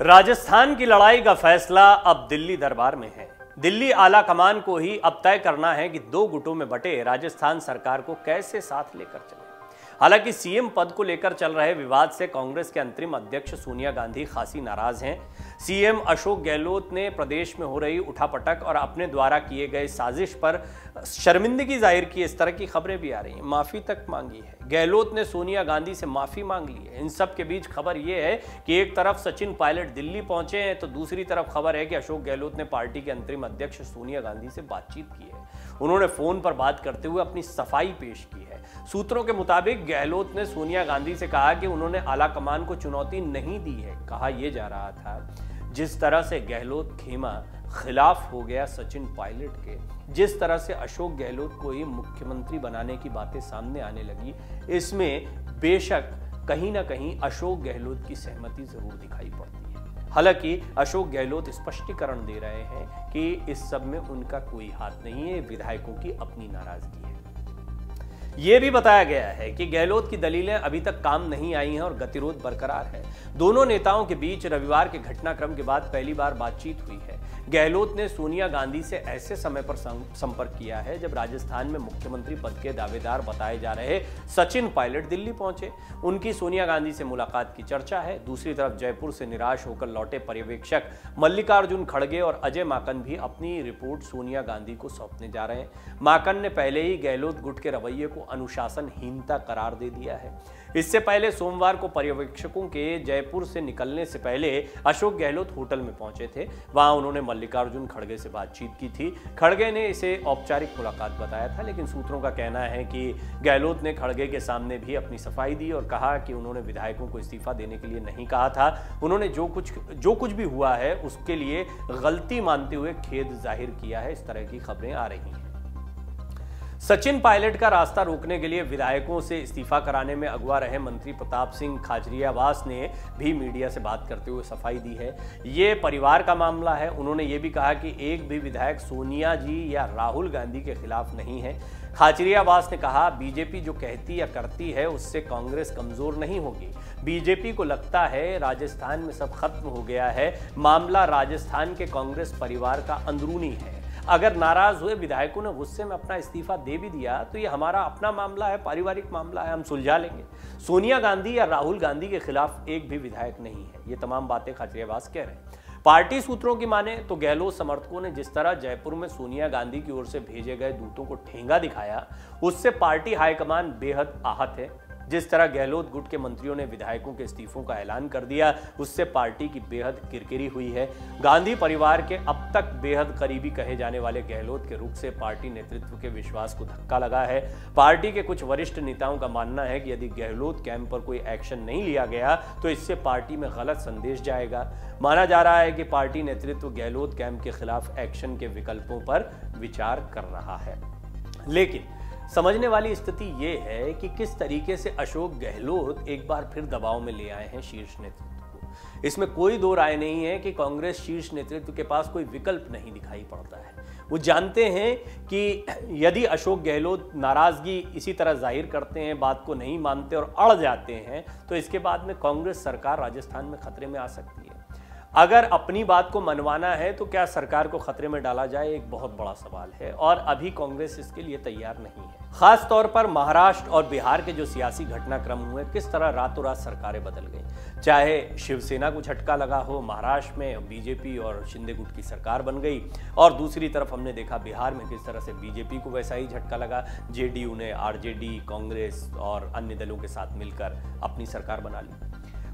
राजस्थान की लड़ाई का फैसला अब दिल्ली दरबार में है। दिल्ली आला कमान को ही अब तय करना है कि दो गुटों में बटे राजस्थान सरकार को कैसे साथ लेकर चले। हालांकि सीएम पद को लेकर चल रहे विवाद से कांग्रेस के अंतरिम अध्यक्ष सोनिया गांधी खासी नाराज हैं। सीएम अशोक गहलोत ने प्रदेश में हो रही उठापटक और अपने द्वारा किए गए साजिश पर शर्मिंदगी जाहिर की। इस तरह की खबरें भी आ रही हैं, माफी तक मांगी है। गहलोत ने सोनिया गांधी से माफी मांग ली है। इन सब के बीच खबर यह है कि एक तरफ सचिन पायलट दिल्ली पहुंचे हैं तो दूसरी तरफ खबर है कि अशोक गहलोत ने पार्टी के अंतरिम अध्यक्ष सोनिया गांधी से बातचीत की है। उन्होंने फोन पर बात करते हुए अपनी सफाई पेश की है। सूत्रों के मुताबिक गहलोत ने सोनिया गांधी से कहा कि उन्होंने आलाकमान को चुनौती नहीं दी है। कहा यह जा रहा था जिस तरह से गहलोत खेमा खिलाफ हो गया सचिन पायलट के, जिस तरह से अशोक गहलोत को ही मुख्यमंत्री बनाने की बातें सामने आने लगी, इसमें बेशक कहीं ना कहीं अशोक गहलोत की सहमति जरूर दिखाई पड़ती है। हालांकि अशोक गहलोत स्पष्टीकरण दे रहे हैं कि इस सब में उनका कोई हाथ नहीं है, विधायकों की अपनी नाराजगी है। यह भी बताया गया है कि गहलोत की दलीलें अभी तक काम नहीं आई हैं और गतिरोध बरकरार है। दोनों नेताओं के बीच रविवार के घटनाक्रम के बाद पहली बार बातचीत हुई है। गहलोत ने सोनिया गांधी से ऐसे समय पर संपर्क किया है जब राजस्थान में मुख्यमंत्री पद के दावेदार बताए जा रहे सचिन पायलट दिल्ली पहुंचे। उनकी सोनिया गांधी से मुलाकात की चर्चा है। दूसरी तरफ जयपुर से निराश होकर लौटे पर्यवेक्षक मल्लिकार्जुन खड़गे और अजय माकन भी अपनी रिपोर्ट सोनिया गांधी को सौंपने जा रहे हैं। माकन ने पहले ही गहलोत गुट के रवैये को अनुशासनहीनता करार दे दिया है। इससे पहले सोमवार को पर्यवेक्षकों के जयपुर से निकलने से पहले अशोक गहलोत होटल में पहुंचे थे। वहां उन्होंने मल्लिकार्जुन खड़गे से बातचीत की थी। खड़गे ने इसे औपचारिक मुलाकात बताया था, लेकिन सूत्रों का कहना है कि गहलोत ने खड़गे के सामने भी अपनी सफाई दी और कहा कि उन्होंने विधायकों को इस्तीफा देने के लिए नहीं कहा था। उन्होंने जो कुछ भी हुआ है उसके लिए गलती मानते हुए खेद जाहिर किया है। इस तरह की खबरें आ रही हैं। सचिन पायलट का रास्ता रोकने के लिए विधायकों से इस्तीफा कराने में अगुआ रहे मंत्री प्रताप सिंह खाचरियावास ने भी मीडिया से बात करते हुए सफाई दी है। ये परिवार का मामला है। उन्होंने ये भी कहा कि एक भी विधायक सोनिया जी या राहुल गांधी के खिलाफ नहीं है। खाचरियावास ने कहा बीजेपी जो कहती या करती है उससे कांग्रेस कमजोर नहीं होगी। बीजेपी को लगता है राजस्थान में सब खत्म हो गया है। मामला राजस्थान के कांग्रेस परिवार का अंदरूनी है। अगर नाराज हुए विधायकों ने गुस्से में अपना इस्तीफा दे भी दिया तो ये हमारा अपना मामला है, पारिवारिक मामला है, हम सुलझा लेंगे। सोनिया गांधी या राहुल गांधी के खिलाफ एक भी विधायक नहीं है। ये तमाम बातें खाचरियावास कह रहे हैं। पार्टी सूत्रों की माने तो गहलोत समर्थकों ने जिस तरह जयपुर में सोनिया गांधी की ओर से भेजे गए दूतों को ठेंगा दिखाया, उससे पार्टी हाईकमान बेहद आहत है। जिस तरह गहलोत गुट के मंत्रियों ने विधायकों के इस्तीफों का ऐलान कर दिया, उससे पार्टी की बेहद किरकिरी हुई है। गांधी परिवार के अब तक बेहद करीबी कहे जाने वाले गहलोत के रुख से पार्टी नेतृत्व के विश्वास को धक्का लगा है। पार्टी के कुछ वरिष्ठ नेताओं का मानना है कि यदि गहलोत कैंप पर कोई एक्शन नहीं लिया गया तो इससे पार्टी में गलत संदेश जाएगा। माना जा रहा है कि पार्टी नेतृत्व गहलोत कैंप के खिलाफ एक्शन के विकल्पों पर विचार कर रहा है। लेकिन समझने वाली स्थिति यह है कि किस तरीके से अशोक गहलोत एक बार फिर दबाव में ले आए हैं शीर्ष नेतृत्व को। इसमें कोई दो राय नहीं है कि कांग्रेस शीर्ष नेतृत्व के पास कोई विकल्प नहीं दिखाई पड़ता है। वो जानते हैं कि यदि अशोक गहलोत नाराजगी इसी तरह जाहिर करते हैं, बात को नहीं मानते और अड़ जाते हैं, तो इसके बाद में कांग्रेस सरकार राजस्थान में खतरे में आ सकती है। अगर अपनी बात को मनवाना है तो क्या सरकार को खतरे में डाला जाए, एक बहुत बड़ा सवाल है और अभी कांग्रेस इसके लिए तैयार नहीं है। खास तौर पर महाराष्ट्र और बिहार के जो सियासी घटनाक्रम हुए, किस तरह रातों रात सरकारें बदल गई। चाहे शिवसेना को झटका लगा हो, महाराष्ट्र में बीजेपी और शिंदे गुट की सरकार बन गई और दूसरी तरफ हमने देखा बिहार में किस तरह से बीजेपी को वैसा ही झटका लगा। जेडीयू ने आरजेडी, कांग्रेस और अन्य दलों के साथ मिलकर अपनी सरकार बना ली।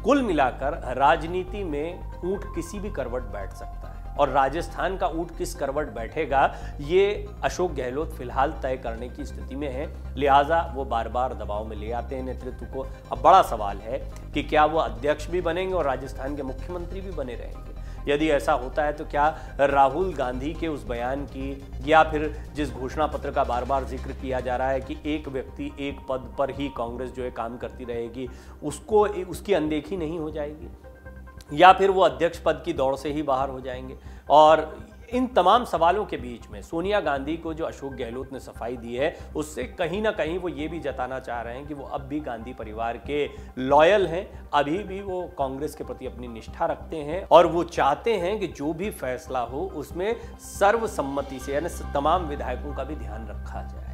कुल मिलाकर राजनीति में ऊंट किसी भी करवट बैठ सकता है और राजस्थान का ऊंट किस करवट बैठेगा ये अशोक गहलोत फिलहाल तय करने की स्थिति में है। लिहाजा वो बार बार दबाव में ले आते हैं नेतृत्व को। अब बड़ा सवाल है कि क्या वो अध्यक्ष भी बनेंगे और राजस्थान के मुख्यमंत्री भी बने रहेंगे। यदि ऐसा होता है तो क्या राहुल गांधी के उस बयान की या फिर जिस घोषणा पत्र का बार बार जिक्र किया जा रहा है कि एक व्यक्ति एक पद पर ही कांग्रेस जो है काम करती रहेगी, उसकी अनदेखी नहीं हो जाएगी, या फिर वो अध्यक्ष पद की दौड़ से ही बाहर हो जाएंगे। और इन तमाम सवालों के बीच में सोनिया गांधी को जो अशोक गहलोत ने सफाई दी है, उससे कहीं ना कहीं वो ये भी जताना चाह रहे हैं कि वो अब भी गांधी परिवार के लॉयल हैं, अभी भी वो कांग्रेस के प्रति अपनी निष्ठा रखते हैं और वो चाहते हैं कि जो भी फैसला हो उसमें सर्वसम्मति से यानी तमाम विधायकों का भी ध्यान रखा जाए।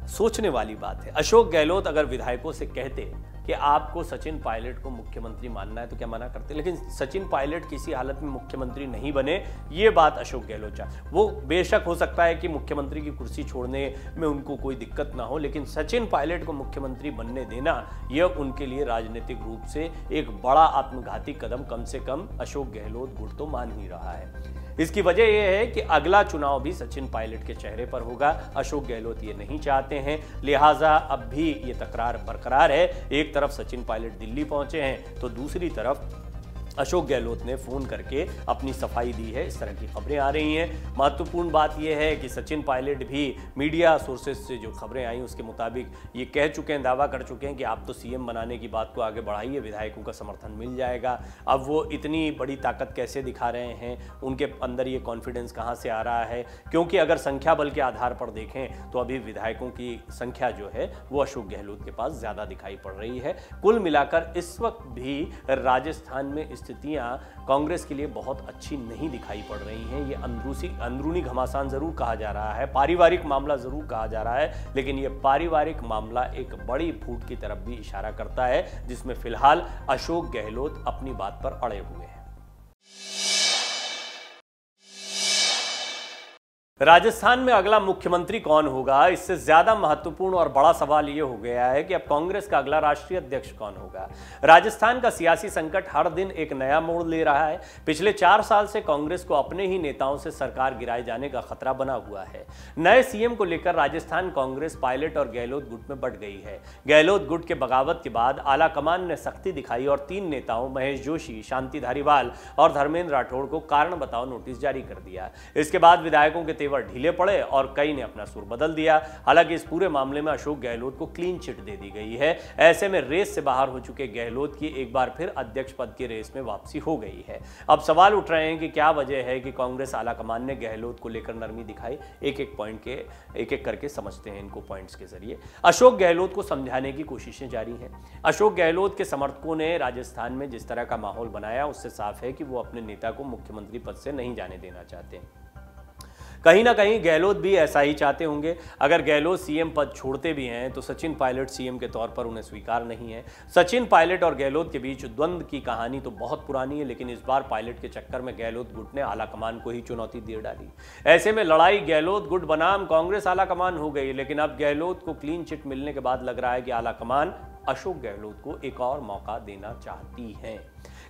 सोचने वाली बात है। अशोक गहलोत अगर विधायकों से कहते कि आपको सचिन पायलट को मुख्यमंत्री मानना है तो क्या मना करते, लेकिन सचिन पायलट किसी हालत में मुख्यमंत्री नहीं बने, ये बात अशोक गहलोत चाहते। वो बेशक हो सकता है कि मुख्यमंत्री की कुर्सी छोड़ने में उनको कोई दिक्कत ना हो, लेकिन सचिन पायलट को मुख्यमंत्री बनने देना यह उनके लिए राजनीतिक रूप से एक बड़ा आत्मघाती कदम कम से कम अशोक गहलोत गुट तो मान ही रहा है। इसकी वजह यह है कि अगला चुनाव भी सचिन पायलट के चेहरे पर होगा। अशोक गहलोत ये नहीं चाहते हैं, लिहाजा अब भी ये तकरार बरकरार है। एक तरफ सचिन पायलट दिल्ली पहुंचे हैं तो दूसरी तरफ अशोक गहलोत ने फोन करके अपनी सफाई दी है, इस तरह की खबरें आ रही हैं। महत्वपूर्ण बात यह है कि सचिन पायलट भी मीडिया सोर्सेज से जो खबरें आई उसके मुताबिक ये कह चुके हैं, दावा कर चुके हैं कि आप तो सीएम बनाने की बात को आगे बढ़ाइए, विधायकों का समर्थन मिल जाएगा। अब वो इतनी बड़ी ताकत कैसे दिखा रहे हैं, उनके अंदर ये कॉन्फिडेंस कहाँ से आ रहा है, क्योंकि अगर संख्या बल के आधार पर देखें तो अभी विधायकों की संख्या जो है वो अशोक गहलोत के पास ज़्यादा दिखाई पड़ रही है। कुल मिलाकर इस वक्त भी राजस्थान में स्थितियां कांग्रेस के लिए बहुत अच्छी नहीं दिखाई पड़ रही हैं। ये अंदरूनी घमासान जरूर कहा जा रहा है, पारिवारिक मामला जरूर कहा जा रहा है, लेकिन ये पारिवारिक मामला एक बड़ी फूट की तरफ भी इशारा करता है, जिसमें फिलहाल अशोक गहलोत अपनी बात पर अड़े हुए हैं। राजस्थान में अगला मुख्यमंत्री कौन होगा, इससे ज्यादा महत्वपूर्ण और बड़ा सवाल यह हो गया है कि अब कांग्रेस का अगला राष्ट्रीय अध्यक्ष कौन होगा। राजस्थान का सियासी संकट हर दिन एक नया मोड़ ले रहा है। पिछले 4 साल से कांग्रेस को अपने ही नेताओं से सरकार गिराए जाने का खतरा बना हुआ है। नए सीएम को लेकर राजस्थान कांग्रेस पायलट और गहलोत गुट में बंट गई है। गहलोत गुट के बगावत के बाद आला कमान ने सख्ती दिखाई और 3 नेताओं महेश जोशी, शांति धारीवाल और धर्मेंद्र राठौड़ को कारण बताओ नोटिस जारी कर दिया। इसके बाद विधायकों के ढीले पड़े और कई ने अपना सुर बदल दिया। हालांकि इस पूरे मामले में अशोक गहलोत को क्लीन चिट दे दी गई है। ऐसे में रेस से बाहर हो चुके गहलोत की एक बार फिर अध्यक्ष पद की रेस में वापसी हो गई है। अब सवाल उठ रहे हैं कि क्या वजह है कि कांग्रेस आलाकमान ने गहलोत को लेकर नरमी दिखाई। एक एक करके समझते हैं इनको पॉइंट्स के जरिए। अशोक गहलोत को समझाने की कोशिशें जारी हैं। अशोक गहलोत के समर्थकों ने राजस्थान में जिस तरह का माहौल बनाया उससे साफ है कि वो अपने नेता को मुख्यमंत्री पद से नहीं जाने देना चाहते। कहीं ना कहीं गहलोत भी ऐसा ही चाहते होंगे। अगर गहलोत सीएम पद छोड़ते भी हैं तो सचिन पायलट सीएम के तौर पर उन्हें स्वीकार नहीं है। सचिन पायलट और गहलोत के बीच द्वंद्व की कहानी तो बहुत पुरानी है, लेकिन इस बार पायलट के चक्कर में गहलोत गुट ने आलाकमान को ही चुनौती दे डाली। ऐसे में लड़ाई गहलोत गुट बनाम कांग्रेस आलाकमान हो गई। लेकिन अब गहलोत को क्लीन चिट मिलने के बाद लग रहा है कि आलाकमान अशोक गहलोत को एक और मौका देना चाहती है।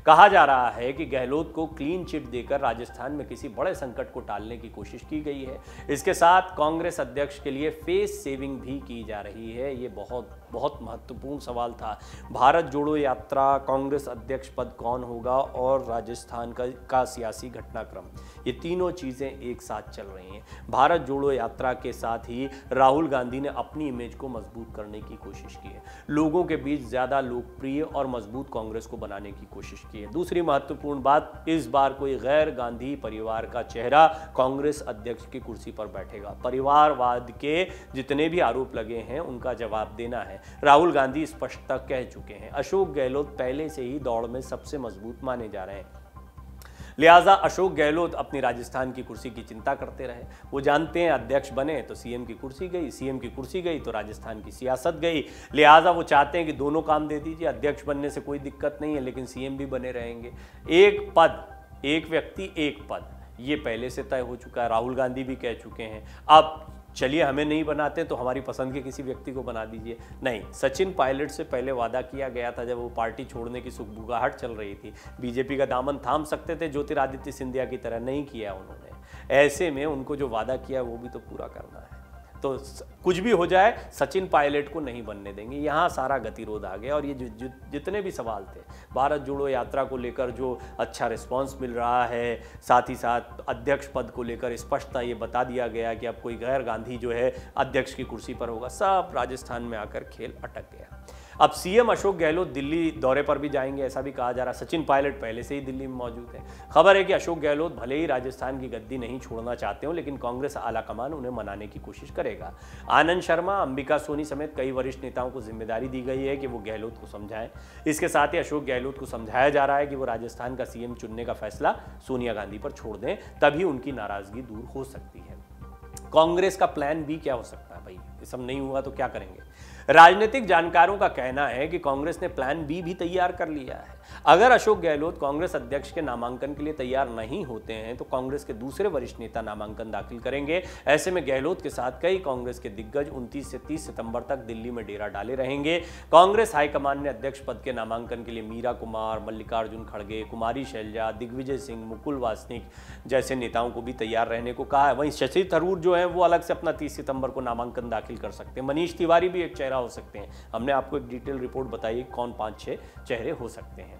कहा जा रहा है कि गहलोत को क्लीन चिट देकर राजस्थान में किसी बड़े संकट को टालने की कोशिश की गई है। इसके साथ कांग्रेस अध्यक्ष के लिए फेस सेविंग भी की जा रही है। ये बहुत महत्वपूर्ण सवाल था। भारत जोड़ो यात्रा, कांग्रेस अध्यक्ष पद कौन होगा और राजस्थान का सियासी घटनाक्रम, ये तीनों चीजें एक साथ चल रही हैं। भारत जोड़ो यात्रा के साथ ही राहुल गांधी ने अपनी इमेज को मजबूत करने की कोशिश की है, लोगों के बीच ज्यादा लोकप्रिय और मजबूत कांग्रेस को बनाने की कोशिश की है। दूसरी महत्वपूर्ण बात, इस बार कोई गैर गांधी परिवार का चेहरा कांग्रेस अध्यक्ष की कुर्सी पर बैठेगा। परिवारवाद के जितने भी आरोप लगे हैं उनका जवाब देना है। राहुल गांधी स्पष्टता कह चुके हैं। अशोक गहलोत पहले से ही दौड़ में सबसे मजबूत माने जा रहे हैं। लिहाजा अशोक गहलोत अपनी राजस्थान की कुर्सी की चिंता करते रहे। वो जानते हैं अध्यक्ष बने तो सीएम की कुर्सी गई, सीएम की कुर्सी गई तो राजस्थान की सियासत गई। लिहाजा वो चाहते हैं कि दोनों काम दे दीजिए। अध्यक्ष बनने से कोई दिक्कत नहीं है, लेकिन सीएम भी बने रहेंगे। एक पद, एक व्यक्ति, एक पद, ये पहले से तय हो चुका है। राहुल गांधी भी कह चुके हैं अब चलिए हमें नहीं बनाते तो हमारी पसंद के किसी व्यक्ति को बना दीजिए। नहीं, सचिन पायलट से पहले वादा किया गया था, जब वो पार्टी छोड़ने की सुगबुगाहट चल रही थी, बीजेपी का दामन थाम सकते थे ज्योतिरादित्य सिंधिया की तरह, नहीं किया उन्होंने। ऐसे में उनको जो वादा किया वो भी तो पूरा करना है। तो कुछ भी हो जाए सचिन पायलट को नहीं बनने देंगे। यहाँ सारा गतिरोध आ गया। और ये जितने भी सवाल थे भारत जोड़ो यात्रा को लेकर जो अच्छा रिस्पांस मिल रहा है, साथ ही साथ अध्यक्ष पद को लेकर स्पष्टता ये बता दिया गया कि अब कोई गैर गांधी जो है अध्यक्ष की कुर्सी पर होगा, सब राजस्थान में आकर खेल अटक गया। अब सीएम अशोक गहलोत दिल्ली दौरे पर भी जाएंगे, ऐसा भी कहा जा रहा है। सचिन पायलट पहले से ही दिल्ली में मौजूद है। खबर है कि अशोक गहलोत भले ही राजस्थान की गद्दी नहीं छोड़ना चाहते हो, लेकिन कांग्रेस आलाकमान उन्हें मनाने की कोशिश करेगा। आनंद शर्मा, अंबिका सोनी समेत कई वरिष्ठ नेताओं को जिम्मेदारी दी गई है कि वो गहलोत को समझाएं। इसके साथ ही अशोक गहलोत को समझाया जा रहा है कि वो राजस्थान का सीएम चुनने का फैसला सोनिया गांधी पर छोड़ दें, तभी उनकी नाराजगी दूर हो सकती है। कांग्रेस का प्लान बी क्या हो सकता है भाई? ये सब नहीं हुआ तो क्या करेंगे? राजनीतिक जानकारों का कहना है कि कांग्रेस ने प्लान बी भी तैयार कर लिया है। अगर अशोक गहलोत कांग्रेस अध्यक्ष के नामांकन के लिए तैयार नहीं होते हैं तो कांग्रेस के दूसरे वरिष्ठ नेता नामांकन दाखिल करेंगे। ऐसे में गहलोत के साथ कई कांग्रेस के दिग्गज 29 से 30 सितंबर तक दिल्ली में डेरा डाले रहेंगे। कांग्रेस हाईकमान ने अध्यक्ष पद के नामांकन के लिए मीरा कुमार, मल्लिकार्जुन खड़गे, कुमारी शैलजा, दिग्विजय सिंह, मुकुल वासनिक जैसे नेताओं को भी तैयार रहने को कहा है। वहीं शशि थरूर जो है वो अलग से अपना 30 सितंबर को नामांकन दाखिल कर सकते हैं। मनीष तिवारी भी एक चेहरा हो सकते हैं। हमने आपको एक डिटेल रिपोर्ट बताई कौन 5-6 चेहरे हो सकते हैं।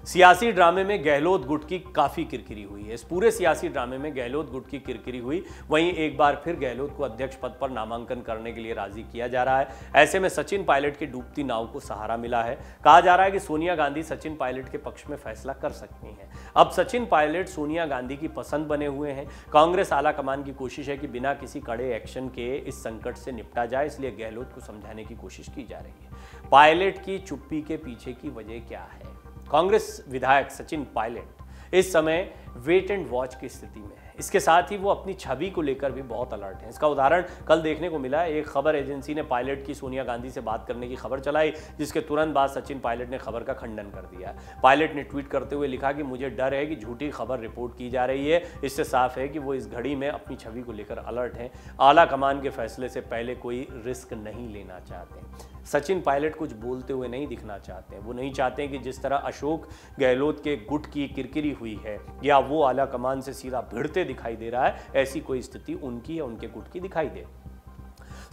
सियासी ड्रामे में गहलोत गुट की काफी किरकिरी हुई है। इस पूरे सियासी ड्रामे में गहलोत गुट की किरकिरी हुई। वहीं एक बार फिर गहलोत को अध्यक्ष पद पर नामांकन करने के लिए राजी किया जा रहा है। ऐसे में सचिन पायलट की डूबती नाव को सहारा मिला है। कहा जा रहा है कि सोनिया गांधी सचिन पायलट के पक्ष में फैसला कर सकती हैं। अब सचिन पायलट सोनिया गांधी की पसंद बने हुए हैं। कांग्रेस आलाकमान की कोशिश है कि बिना किसी कड़े एक्शन के इस संकट से निपटा जाए, इसलिए गहलोत को समझाने की कोशिश की जा रही है। पायलट की चुप्पी के पीछे की वजह क्या है? कांग्रेस विधायक सचिन पायलट इस समय वेट एंड वॉच की स्थिति में है। इसके साथ ही वो अपनी छवि को लेकर भी बहुत अलर्ट है। इसका उदाहरण कल देखने को मिला। एक खबर एजेंसी ने पायलट की सोनिया गांधी से बात करने की खबर चलाई, जिसके तुरंत बाद सचिन पायलट ने खबर का खंडन कर दिया। पायलट ने ट्वीट करते हुए लिखा कि मुझे डर है कि झूठी खबर रिपोर्ट की जा रही है। इससे साफ है कि वो इस घड़ी में अपनी छवि को लेकर अलर्ट हैं। आला कमान के फैसले से पहले कोई रिस्क नहीं लेना चाहते। सचिन पायलट कुछ बोलते हुए नहीं दिखना चाहते। वो नहीं चाहते कि जिस तरह अशोक गहलोत के गुट की किरकिरी हुई है या वो आला कमान से सीधा भिड़ते दिखाई दे रहा है, ऐसी कोई स्थिति उनकी या उनके गुट की दिखाई दे।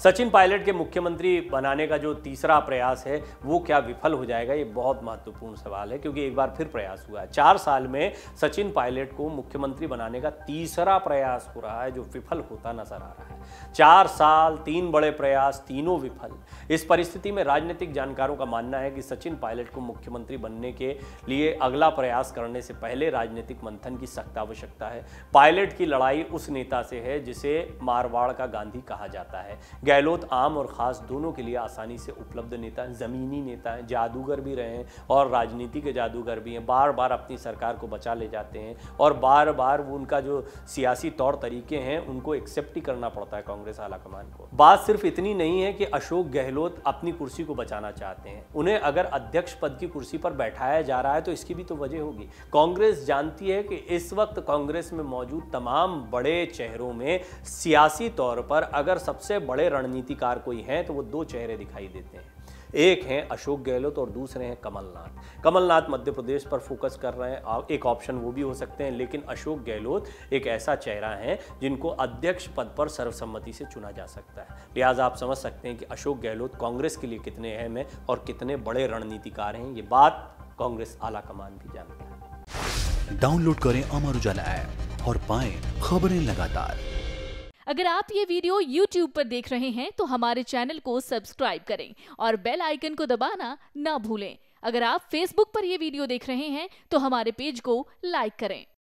सचिन पायलट के मुख्यमंत्री बनाने का जो तीसरा प्रयास है वो क्या विफल हो जाएगा? ये बहुत महत्वपूर्ण सवाल है, क्योंकि एक बार फिर प्रयास हुआ है। 4 साल में सचिन पायलट को मुख्यमंत्री बनाने का तीसरा प्रयास हो रहा है जो विफल होता नजर आ रहा है। 4 साल, 3 बड़े प्रयास, तीनों विफल। इस परिस्थिति में राजनीतिक जानकारों का मानना है कि सचिन पायलट को मुख्यमंत्री बनने के लिए अगला प्रयास करने से पहले राजनीतिक मंथन की सख्त आवश्यकता है। पायलट की लड़ाई उस नेता से है जिसे मारवाड़ का गांधी कहा जाता है। गहलोत आम और खास दोनों के लिए आसानी से उपलब्ध नेता हैं, जमीनी नेता हैं, जादूगर भी रहे हैं और राजनीति के जादूगर भी हैं। बार बार अपनी सरकार को बचा ले जाते हैं और बार बार वो उनका जो सियासी तौर तरीके हैं उनको एक्सेप्ट ही करना पड़ता है कांग्रेस आलाकमान को। बात सिर्फ इतनी नहीं है कि अशोक गहलोत अपनी कुर्सी को बचाना चाहते हैं। उन्हें अगर अध्यक्ष पद की कुर्सी पर बैठाया जा रहा है तो इसकी भी तो वजह होगी। कांग्रेस जानती है कि इस वक्त कांग्रेस में मौजूद तमाम बड़े चेहरों में सियासी तौर पर अगर सबसे बड़े रणनीतिकार कोई हैं तो वो 2 चेहरे दिखाई देते हैं। एक हैं अशोक गहलोत और दूसरे हैं कमलनाथ। कमलनाथ मध्य प्रदेश पर फोकस कर रहे हैं, एक ऑप्शन वो भी हो सकते हैं, लेकिन अशोक गहलोत एक ऐसा चेहरा है जिनको अध्यक्ष पद पर सर्वसम्मति से चुना जा सकता है। लिहाजा आप समझ सकते हैं कि अशोक गहलोत कांग्रेस के लिए कितने अहम हैं और कितने बड़े रणनीतिकार हैं। ये बात कांग्रेस आलाकमान भी जानता है। डाउनलोड करें अमर उजाला ऐप और पाएं खबरें लगातार। अगर आप ये वीडियो YouTube पर देख रहे हैं तो हमारे चैनल को सब्सक्राइब करें और बेल आइकन को दबाना ना भूलें। अगर आप Facebook पर ये वीडियो देख रहे हैं तो हमारे पेज को लाइक करें।